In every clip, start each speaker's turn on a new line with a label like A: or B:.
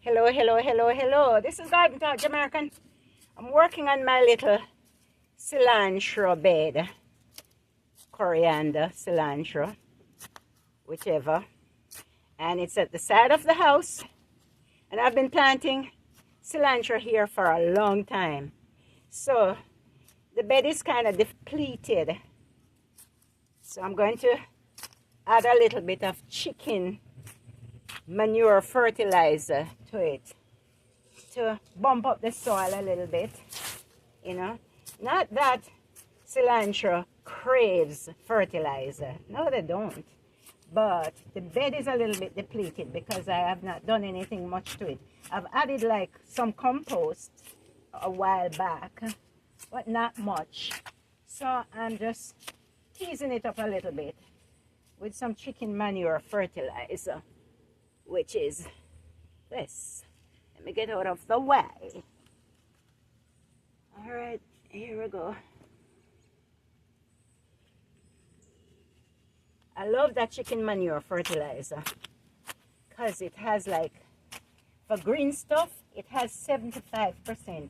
A: Hello, hello, hello, hello. This is Garden Talk Jamaican. I'm working on my little cilantro bed. Coriander, cilantro, whichever. And it's at the side of the house. And I've been planting cilantro here for a long time. So the bed is kind of depleted. So I'm going to add a little bit of chicken manure fertilizer to it to bump up the soil a little bit, you know. Not that cilantro craves fertilizer. No, they don't. But the bed is a little bit depleted because I have not done anything much to it. I've added like some compost a while back, but not much. So I'm just teasing it up a little bit with some chicken manure fertilizer, which is this. Let me get out of the way. All right, here we go. I love that chicken manure fertilizer because it has, like, for green stuff, it has 75%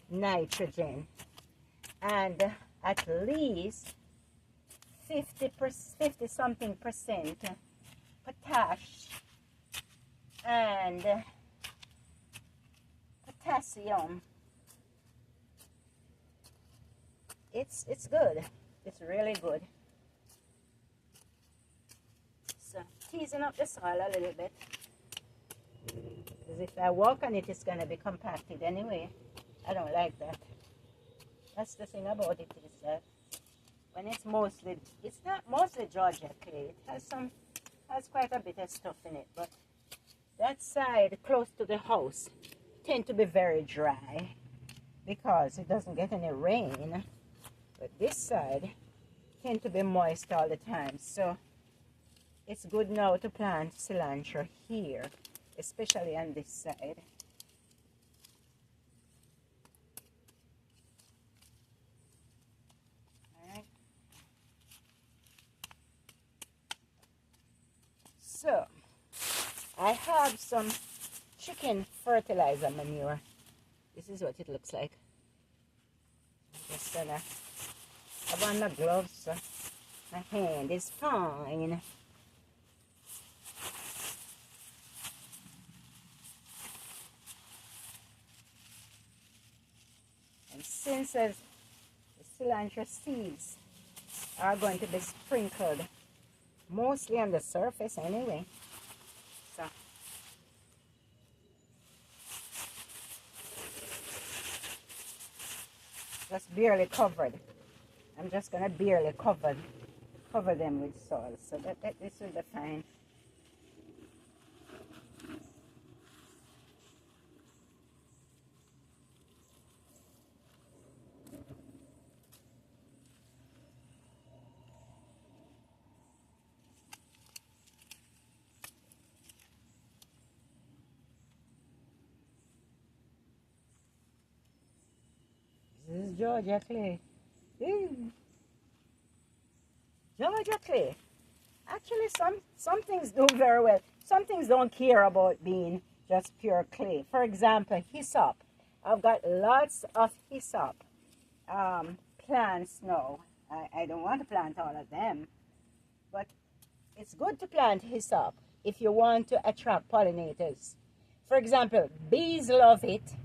A: nitrogen and at least 50 something percent potash and potassium. It's good. It's really good. So teasing up the soil a little bit, because if I walk on it, it's going to be compacted anyway. I don't like that. That's the thing about it, is that when it's not mostly Georgia clay. It has quite a bit of stuff in it, but that side close to the house tend to be very dry because it doesn't get any rain. But this side tend to be moist all the time. So it's good now to plant cilantro here, especially on this side. All right. So I have some chicken fertilizer manure. This is what it looks like. Just gonna have on my gloves so my hand is fine. And since the cilantro seeds are going to be sprinkled mostly on the surface anyway, so just barely covered. I'm just gonna barely cover them with soil, so that this will be fine. This is Georgia clay. Ooh. Georgia clay. Actually, some things do very well. Some things don't care about being just pure clay. For example, hyssop. I've got lots of hyssop plants now. I don't want to plant all of them, but it's good to plant hyssop if you want to attract pollinators. For example, bees love it.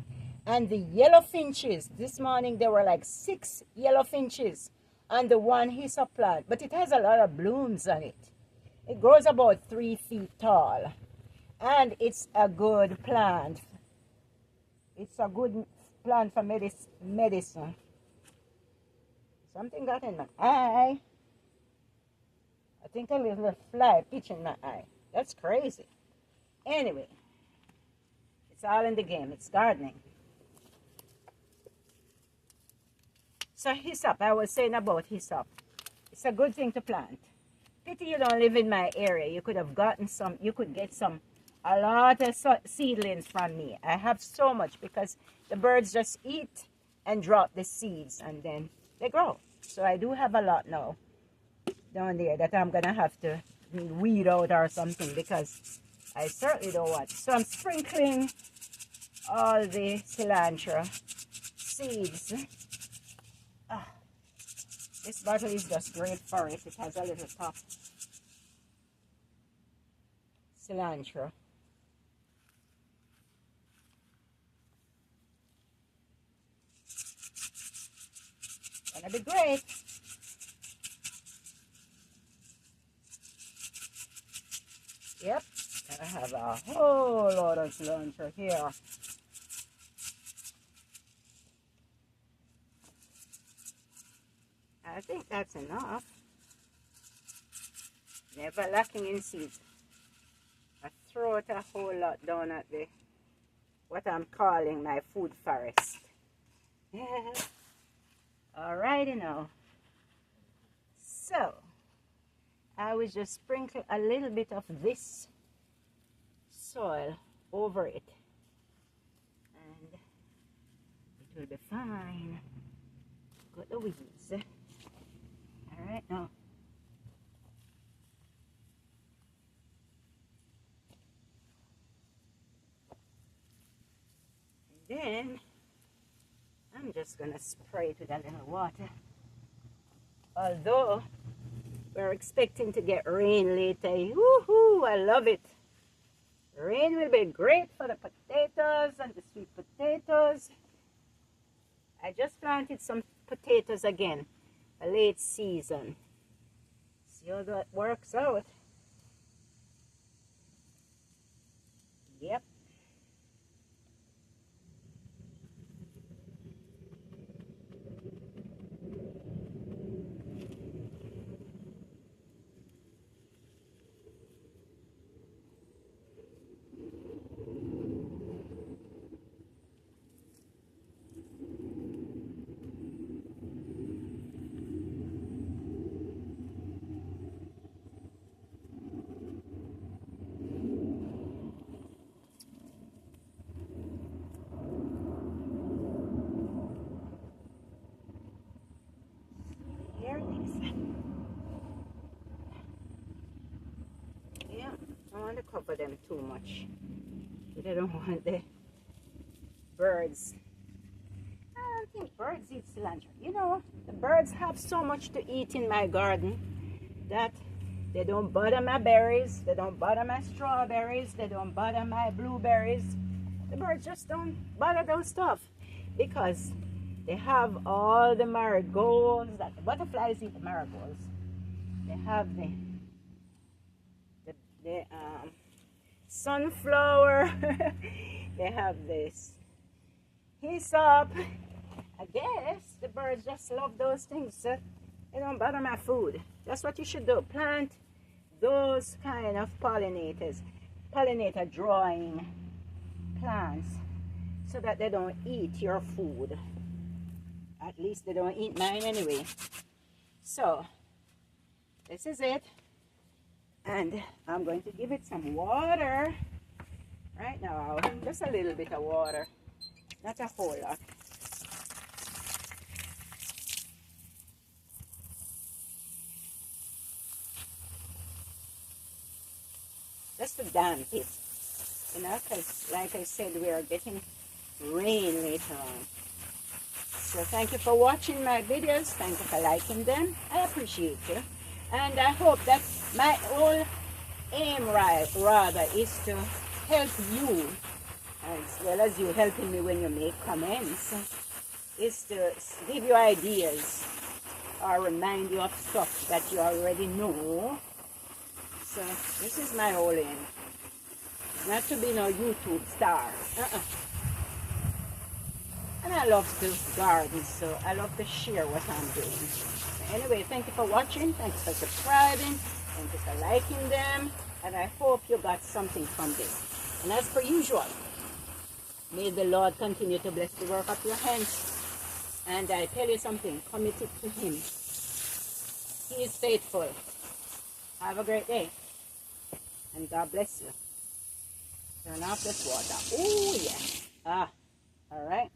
A: And the yellow finches, this morning there were like 6 yellow finches on the one hyssop plant, but it has a lot of blooms on it. It grows about 3 feet tall, and it's a good plant. It's a good plant for medicine. Something got in my eye. I think a little fly pitching my eye. That's crazy. Anyway, it's all in the game. It's gardening. So hyssop, I was saying about hyssop. It's a good thing to plant. Pity you don't live in my area. You could have gotten some, you could get a lot of seedlings from me. I have so much because the birds just eat and drop the seeds and then they grow. So I do have a lot now down there that I'm going to have to weed out or something because I certainly don't want. So I'm sprinkling all the cilantro seeds. Ah, this bottle is just great for it. It has a little top cilantro. Gonna be great. Yep, I have a whole lot of cilantro here. I think that's enough. Never lacking in seeds. I throw it a whole lot down at the, what I'm calling my food forest. Alrighty now. So, I will just sprinkle a little bit of this soil over it. And it will be fine. Got the weeds. Alright now. And then I'm just gonna spray it with a little water. Although we're expecting to get rain later. Woohoo! I love it. Rain will be great for the potatoes and the sweet potatoes. I just planted some potatoes again, a late season. See how that works out. Yep. Here it is. Yeah, I don't want to cover them too much. I don't want the birds. I don't think birds eat cilantro. You know, the birds have so much to eat in my garden that they don't bother my berries, they don't bother my strawberries, they don't bother my blueberries. The birds just don't bother those stuff because they have all the marigolds that the butterflies eat. The marigolds. They have the sunflower. They have this hyssop. I guess the birds just love those things. So they don't bother my food. That's what you should do. Plant those kind of pollinators, pollinator drawing plants, so that they don't eat your food. At least they don't eat mine anyway. So this is it, and I'm going to give it some water right now. Just a little bit of water, not a whole lot. Just to damp it, you know, because like I said, we are getting rain later on. So thank you for watching my videos. Thank you for liking them. I appreciate you. And I hope that my whole aim rather is to help you, as well as you helping me when you make comments, is to give you ideas or remind you of stuff that you already know. So this is my whole aim. Not to be no YouTube star. And I love to garden, so I love to share what I'm doing. Anyway, thank you for watching. Thank you for subscribing. Thank you for liking them. And I hope you got something from this. And as per usual, may the Lord continue to bless the work of your hands. And I tell you something, commit it to Him. He is faithful. Have a great day. And God bless you. Turn off this water. Oh, yeah. All right.